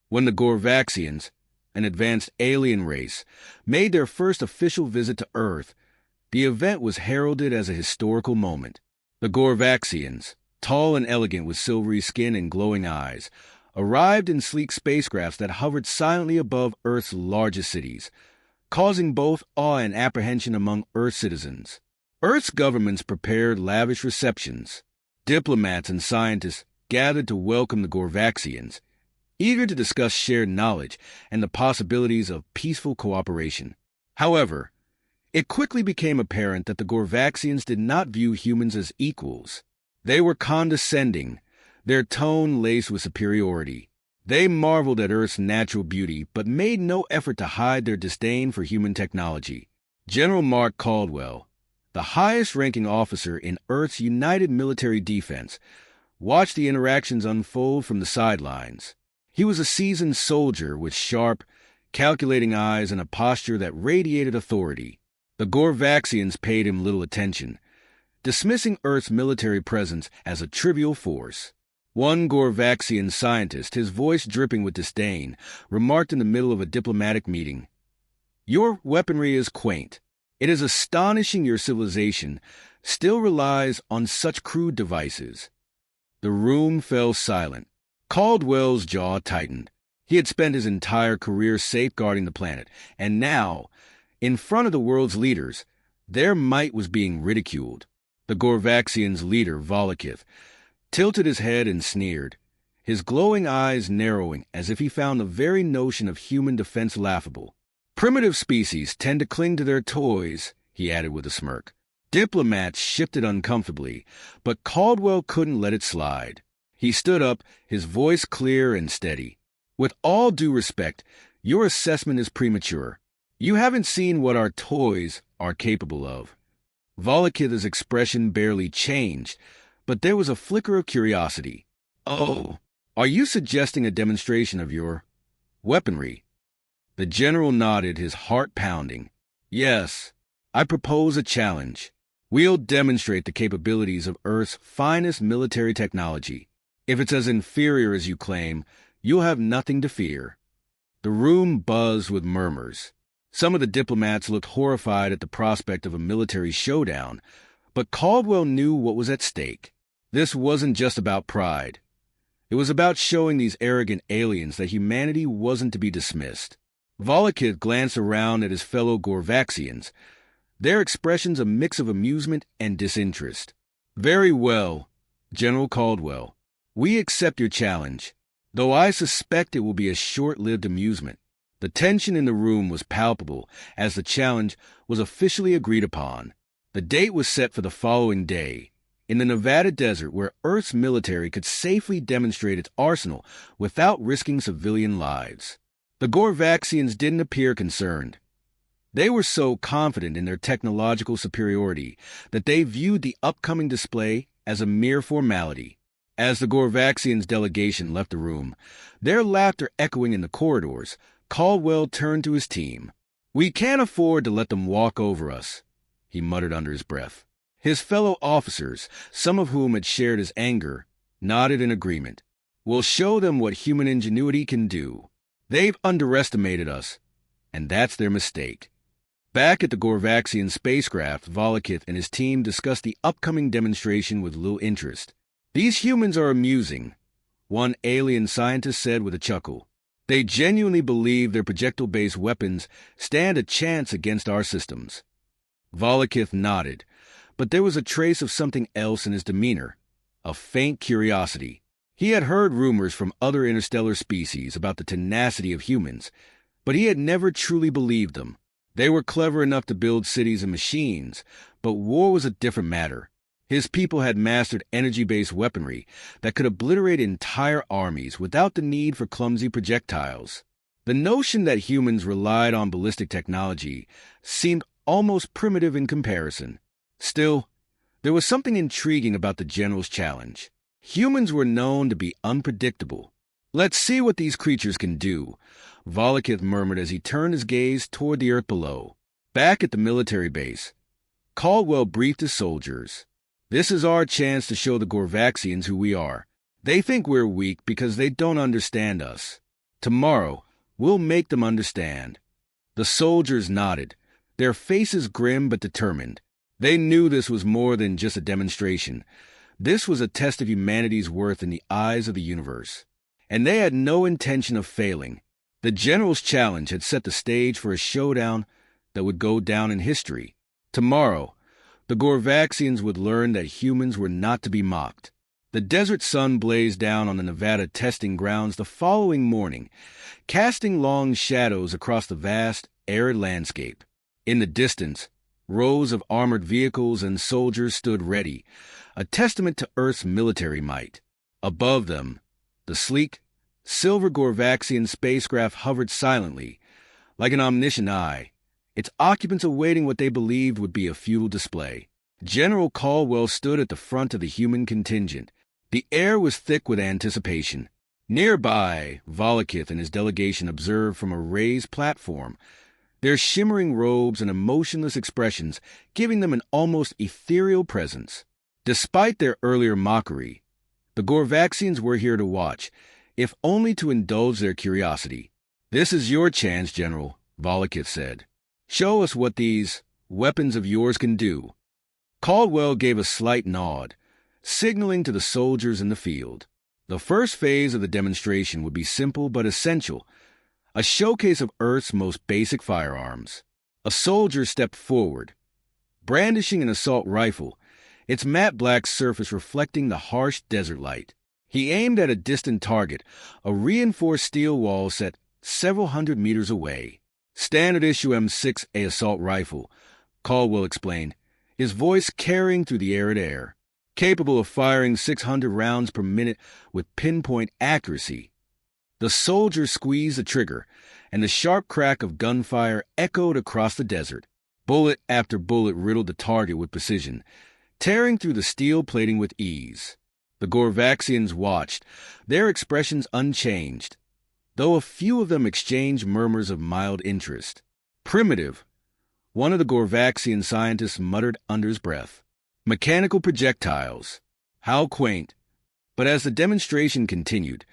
When the Gorvaxians, an advanced alien race, made their first official visit to Earth, the event was heralded as a historical moment. The Gorvaxians, tall and elegant with silvery skin and glowing eyes, arrived in sleek spacecrafts that hovered silently above Earth's largest cities, causing both awe and apprehension among Earth citizens. Earth's governments prepared lavish receptions. Diplomats and scientists gathered to welcome the Gorvaxians, eager to discuss shared knowledge and the possibilities of peaceful cooperation. However, it quickly became apparent that the Gorvaxians did not view humans as equals. They were condescending, their tone laced with superiority. They marveled at Earth's natural beauty, but made no effort to hide their disdain for human technology. General Mark Caldwell, the highest-ranking officer in Earth's United Military Defense, watched the interactions unfold from the sidelines. He was a seasoned soldier with sharp, calculating eyes and a posture that radiated authority. The Gorvaxians paid him little attention, dismissing Earth's military presence as a trivial force. One Gorvaxian scientist, his voice dripping with disdain, remarked in the middle of a diplomatic meeting, "Your weaponry is quaint. It is astonishing your civilization still relies on such crude devices." The room fell silent. Caldwell's jaw tightened. He had spent his entire career safeguarding the planet, and now, in front of the world's leaders, their might was being ridiculed. The Gorvaxians' leader, Volokith, tilted his head and sneered, his glowing eyes narrowing as if he found the very notion of human defense laughable. "Primitive species tend to cling to their toys," he added with a smirk. Diplomats shifted uncomfortably, but Caldwell couldn't let it slide. He stood up, his voice clear and steady. "With all due respect, your assessment is premature. You haven't seen what our toys are capable of." Volokith's expression barely changed, but there was a flicker of curiosity. "Oh, are you suggesting a demonstration of your weaponry?" The general nodded, his heart pounding. "Yes, I propose a challenge. We'll demonstrate the capabilities of Earth's finest military technology. If it's as inferior as you claim, you'll have nothing to fear." The room buzzed with murmurs. Some of the diplomats looked horrified at the prospect of a military showdown, but Caldwell knew what was at stake. This wasn't just about pride. It was about showing these arrogant aliens that humanity wasn't to be dismissed. Volokith glanced around at his fellow Gorvaxians, their expressions a mix of amusement and disinterest. "Very well, General Caldwell. We accept your challenge, though I suspect it will be a short-lived amusement." The tension in the room was palpable as the challenge was officially agreed upon. The date was set for the following day, in the Nevada desert where Earth's military could safely demonstrate its arsenal without risking civilian lives. The Gorvaxians didn't appear concerned. They were so confident in their technological superiority that they viewed the upcoming display as a mere formality. As the Gorvaxians' delegation left the room, their laughter echoing in the corridors, Caldwell turned to his team. "We can't afford to let them walk over us," he muttered under his breath. His fellow officers, some of whom had shared his anger, nodded in agreement. "We'll show them what human ingenuity can do. They've underestimated us, and that's their mistake." Back at the Gorvaxian spacecraft, Volokith and his team discussed the upcoming demonstration with little interest. "These humans are amusing," one alien scientist said with a chuckle. "They genuinely believe their projectile-based weapons stand a chance against our systems." Volokith nodded, but there was a trace of something else in his demeanor, a faint curiosity. He had heard rumors from other interstellar species about the tenacity of humans, but he had never truly believed them. They were clever enough to build cities and machines, but war was a different matter. His people had mastered energy-based weaponry that could obliterate entire armies without the need for clumsy projectiles. The notion that humans relied on ballistic technology seemed almost primitive in comparison. Still, there was something intriguing about the general's challenge. Humans were known to be unpredictable. "Let's see what these creatures can do," Volokith murmured as he turned his gaze toward the earth below. Back at the military base, Caldwell briefed his soldiers. "This is our chance to show the Gorvaxians who we are. They think we're weak because they don't understand us. Tomorrow, we'll make them understand." The soldiers nodded, their faces grim but determined. They knew this was more than just a demonstration. This was a test of humanity's worth in the eyes of the universe. And they had no intention of failing. The general's challenge had set the stage for a showdown that would go down in history. Tomorrow, the Gorvaxians would learn that humans were not to be mocked. The desert sun blazed down on the Nevada testing grounds the following morning, casting long shadows across the vast, arid landscape. In the distance, rows of armored vehicles and soldiers stood ready, a testament to Earth's military might. Above them, the sleek, silver Gorvaxian spacecraft hovered silently, like an omniscient eye, its occupants awaiting what they believed would be a futile display. General Caldwell stood at the front of the human contingent. The air was thick with anticipation. Nearby, Volokith and his delegation observed from a raised platform, their shimmering robes and emotionless expressions giving them an almost ethereal presence. Despite their earlier mockery, the Gorvaxians were here to watch, if only to indulge their curiosity. "This is your chance, General," Volokith said. "Show us what these weapons of yours can do." Caldwell gave a slight nod, signaling to the soldiers in the field. The first phase of the demonstration would be simple but essential, a showcase of Earth's most basic firearms. A soldier stepped forward, brandishing an assault rifle, its matte black surface reflecting the harsh desert light. He aimed at a distant target, a reinforced steel wall set several hundred meters away. "Standard issue M6A assault rifle," Caldwell explained, his voice carrying through the arid air. "Capable of firing 600 rounds per minute with pinpoint accuracy." The soldier squeezed the trigger, and the sharp crack of gunfire echoed across the desert. Bullet after bullet riddled the target with precision, tearing through the steel plating with ease. The Gorvaxians watched, their expressions unchanged, though a few of them exchanged murmurs of mild interest. "Primitive," one of the Gorvaxian scientists muttered under his breath. "Mechanical projectiles. How quaint." But as the demonstration continued,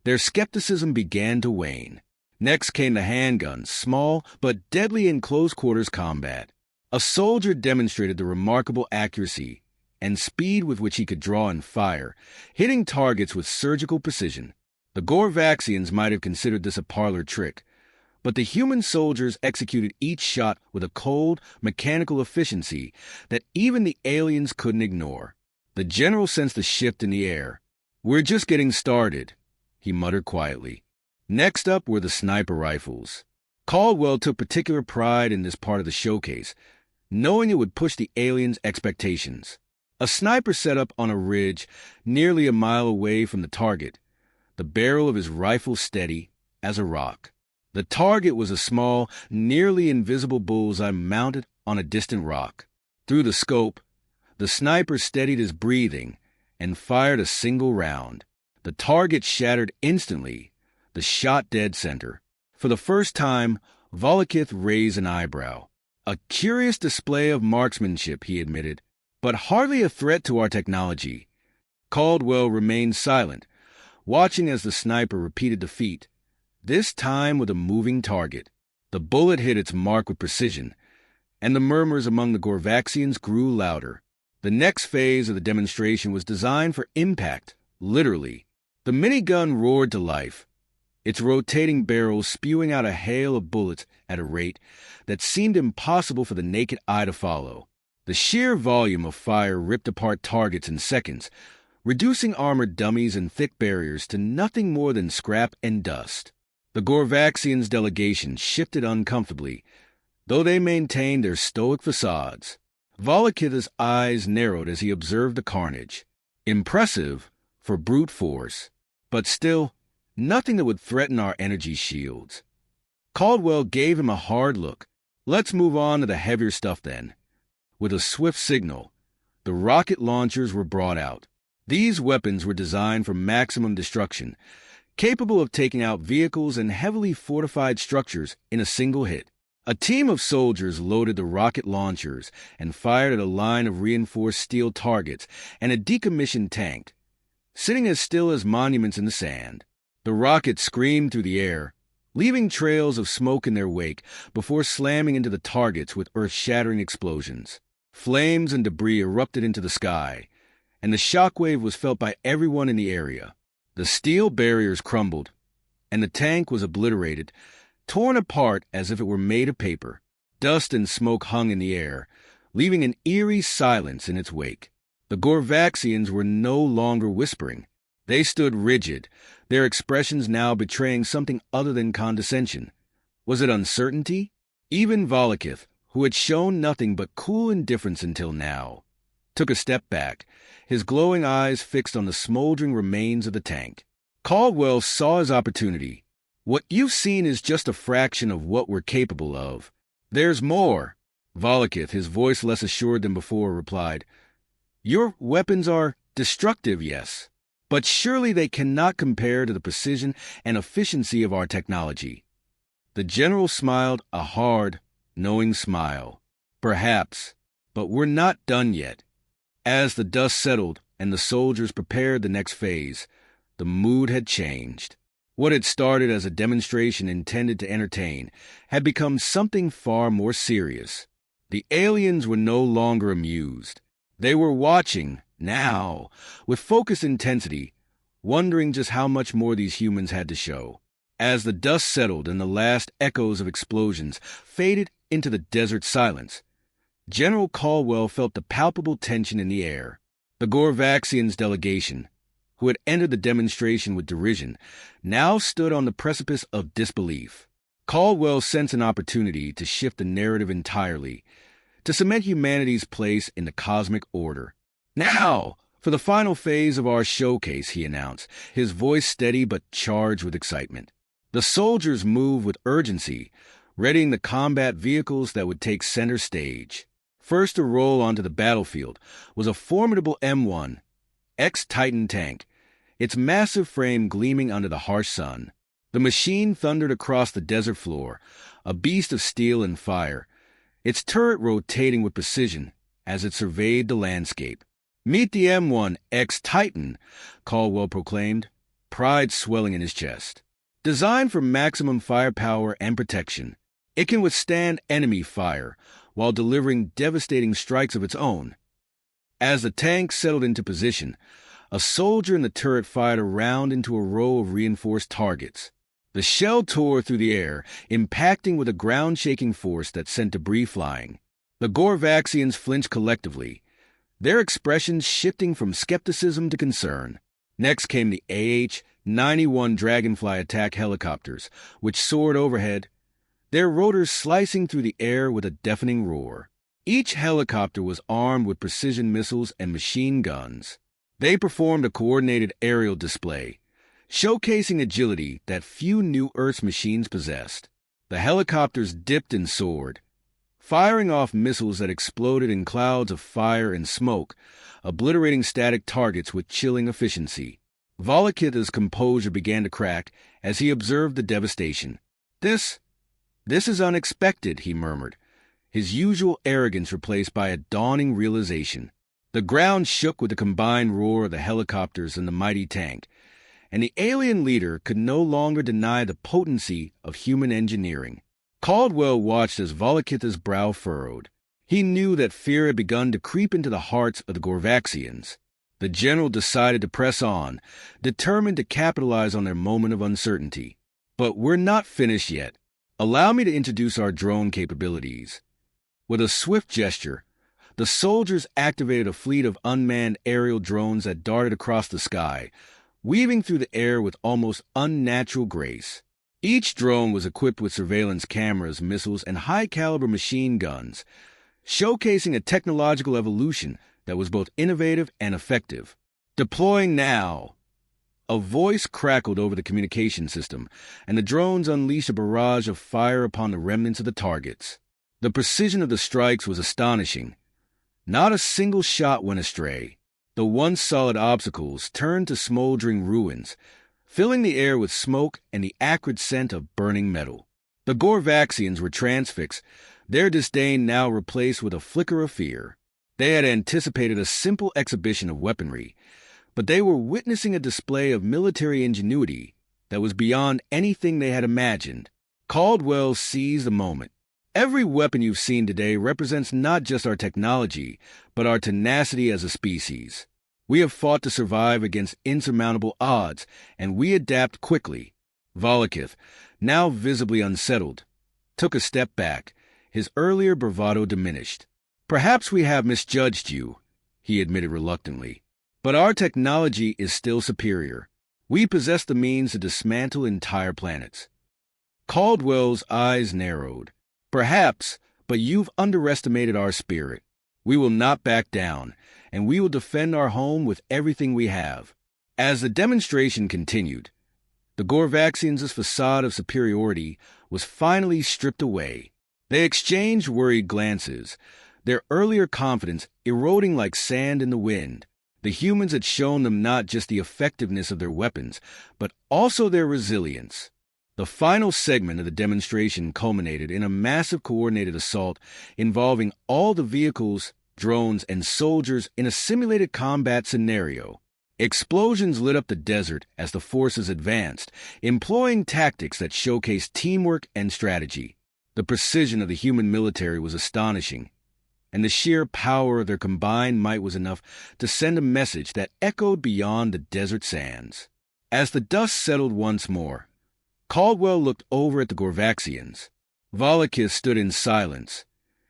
their skepticism began to wane. Next came the handguns, small but deadly in close-quarters combat. A soldier demonstrated the remarkable accuracy and speed with which he could draw and fire, hitting targets with surgical precision. The Gorvaxians might have considered this a parlor trick, but the human soldiers executed each shot with a cold, mechanical efficiency that even the aliens couldn't ignore. The general sensed a shift in the air. "We're just getting started," he muttered quietly. Next up were the sniper rifles. Caldwell took particular pride in this part of the showcase, knowing it would push the aliens' expectations. A sniper set up on a ridge nearly a mile away from the target, the barrel of his rifle steady as a rock. The target was a small, nearly invisible bullseye mounted on a distant rock. Through the scope, the sniper steadied his breathing and fired a single round. The target shattered instantly, the shot dead center. For the first time, Volokith raised an eyebrow. "A curious display of marksmanship," he admitted, "but hardly a threat to our technology." Caldwell remained silent, watching as the sniper repeated the feat, this time with a moving target. The bullet hit its mark with precision, and the murmurs among the Gorvaxians grew louder. The next phase of the demonstration was designed for impact, literally. The minigun roared to life, its rotating barrels spewing out a hail of bullets at a rate that seemed impossible for the naked eye to follow. The sheer volume of fire ripped apart targets in seconds, reducing armored dummies and thick barriers to nothing more than scrap and dust. The Gorvaxians' delegation shifted uncomfortably, though they maintained their stoic facades. Volokith's eyes narrowed as he observed the carnage. Impressive for brute force, but still nothing that would threaten our energy shields. Caldwell gave him a hard look. "Let's move on to the heavier stuff then." With a swift signal, the rocket launchers were brought out. These weapons were designed for maximum destruction, capable of taking out vehicles and heavily fortified structures in a single hit. A team of soldiers loaded the rocket launchers and fired at a line of reinforced steel targets and a decommissioned tank, sitting as still as monuments in the sand. The rockets screamed through the air, leaving trails of smoke in their wake before slamming into the targets with earth-shattering explosions. Flames and debris erupted into the sky, and the shockwave was felt by everyone in the area. The steel barriers crumbled, and the tank was obliterated, torn apart as if it were made of paper. Dust and smoke hung in the air, leaving an eerie silence in its wake. The Gorvaxians were no longer whispering. They stood rigid, their expressions now betraying something other than condescension. Was it uncertainty? Even Volokith, who had shown nothing but cool indifference until now, took a step back, his glowing eyes fixed on the smoldering remains of the tank. Caldwell saw his opportunity. What you've seen is just a fraction of what we're capable of. There's more. Volokith, his voice less assured than before, replied. Your weapons are destructive, yes, but surely they cannot compare to the precision and efficiency of our technology. The general smiled a hard, knowing smile. Perhaps, but we're not done yet. As the dust settled and the soldiers prepared the next phase, the mood had changed. What had started as a demonstration intended to entertain had become something far more serious. The aliens were no longer amused. They were watching, now, with focused intensity, wondering just how much more these humans had to show. As the dust settled and the last echoes of explosions faded into the desert silence, General Caldwell felt the palpable tension in the air. The Gorvaxians' delegation, who had entered the demonstration with derision, now stood on the precipice of disbelief. Caldwell sensed an opportunity to shift the narrative entirely, to cement humanity's place in the cosmic order. Now, for the final phase of our showcase, he announced, his voice steady but charged with excitement. The soldiers moved with urgency, readying the combat vehicles that would take center stage. First to roll onto the battlefield was a formidable M1 X-Titan tank, its massive frame gleaming under the harsh sun. The machine thundered across the desert floor, a beast of steel and fire, its turret rotating with precision as it surveyed the landscape. Meet the M1 X-Titan, Caldwell proclaimed, pride swelling in his chest. Designed for maximum firepower and protection, it can withstand enemy fire while delivering devastating strikes of its own. As the tank settled into position, a soldier in the turret fired a round into a row of reinforced targets. The shell tore through the air, impacting with a ground-shaking force that sent debris flying. The Gorvaxians flinched collectively, their expressions shifting from skepticism to concern. Next came the AH-91 Dragonfly attack helicopters, which soared overhead, their rotors slicing through the air with a deafening roar. Each helicopter was armed with precision missiles and machine guns. They performed a coordinated aerial display, showcasing agility that few new Earth's machines possessed. The helicopters dipped and soared, firing off missiles that exploded in clouds of fire and smoke, obliterating static targets with chilling efficiency. Volokith's composure began to crack as he observed the devastation. This is unexpected, he murmured, his usual arrogance replaced by a dawning realization. The ground shook with the combined roar of the helicopters and the mighty tank, and the alien leader could no longer deny the potency of human engineering. Caldwell watched as Volokith's brow furrowed. He knew that fear had begun to creep into the hearts of the Gorvaxians. The general decided to press on, determined to capitalize on their moment of uncertainty. But we're not finished yet. Allow me to introduce our drone capabilities. With a swift gesture, the soldiers activated a fleet of unmanned aerial drones that darted across the sky, weaving through the air with almost unnatural grace. Each drone was equipped with surveillance cameras, missiles, and high-caliber machine guns, showcasing a technological evolution that was both innovative and effective. Deploying now! A voice crackled over the communication system, and the drones unleashed a barrage of fire upon the remnants of the targets. The precision of the strikes was astonishing. Not a single shot went astray. The once solid obstacles turned to smoldering ruins, filling the air with smoke and the acrid scent of burning metal. The Gorvaxians were transfixed, their disdain now replaced with a flicker of fear. They had anticipated a simple exhibition of weaponry, but they were witnessing a display of military ingenuity that was beyond anything they had imagined. Caldwell seized the moment. Every weapon you've seen today represents not just our technology, but our tenacity as a species. We have fought to survive against insurmountable odds, and we adapt quickly. Volokith, now visibly unsettled, took a step back, his earlier bravado diminished. Perhaps we have misjudged you, he admitted reluctantly, but our technology is still superior. We possess the means to dismantle entire planets. Caldwell's eyes narrowed. Perhaps, but you've underestimated our spirit. We will not back down, and we will defend our home with everything we have. As the demonstration continued, the Gorvaxians' facade of superiority was finally stripped away. They exchanged worried glances, their earlier confidence eroding like sand in the wind. The humans had shown them not just the effectiveness of their weapons, but also their resilience. The final segment of the demonstration culminated in a massive coordinated assault involving all the vehicles, drones, and soldiers in a simulated combat scenario. Explosions lit up the desert as the forces advanced, employing tactics that showcased teamwork and strategy. The precision of the human military was astonishing, and the sheer power of their combined might was enough to send a message that echoed beyond the desert sands. As the dust settled once more, Caldwell looked over at the Gorvaxians. Volokith stood in silence.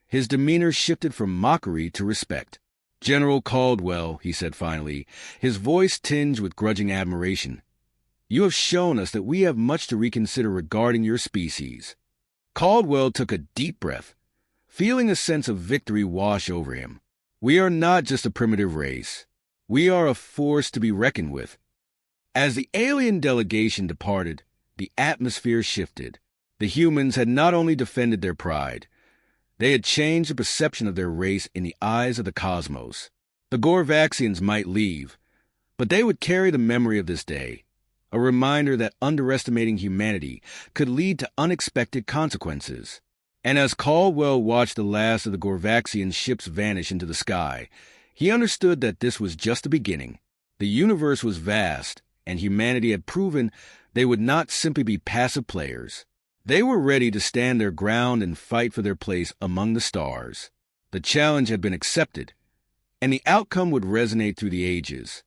His demeanor shifted from mockery to respect. "General Caldwell," he said finally, his voice tinged with grudging admiration, "you have shown us that we have much to reconsider regarding your species." Caldwell took a deep breath, feeling a sense of victory wash over him. "We are not just a primitive race. We are a force to be reckoned with." As the alien delegation departed, the atmosphere shifted. The humans had not only defended their pride, they had changed the perception of their race in the eyes of the cosmos. The Gorvaxians might leave, but they would carry the memory of this day, a reminder that underestimating humanity could lead to unexpected consequences. And as Caldwell watched the last of the Gorvaxian ships vanish into the sky, he understood that this was just the beginning. The universe was vast, and humanity had proven they would not simply be passive players. They were ready to stand their ground and fight for their place among the stars. The challenge had been accepted, and the outcome would resonate through the ages.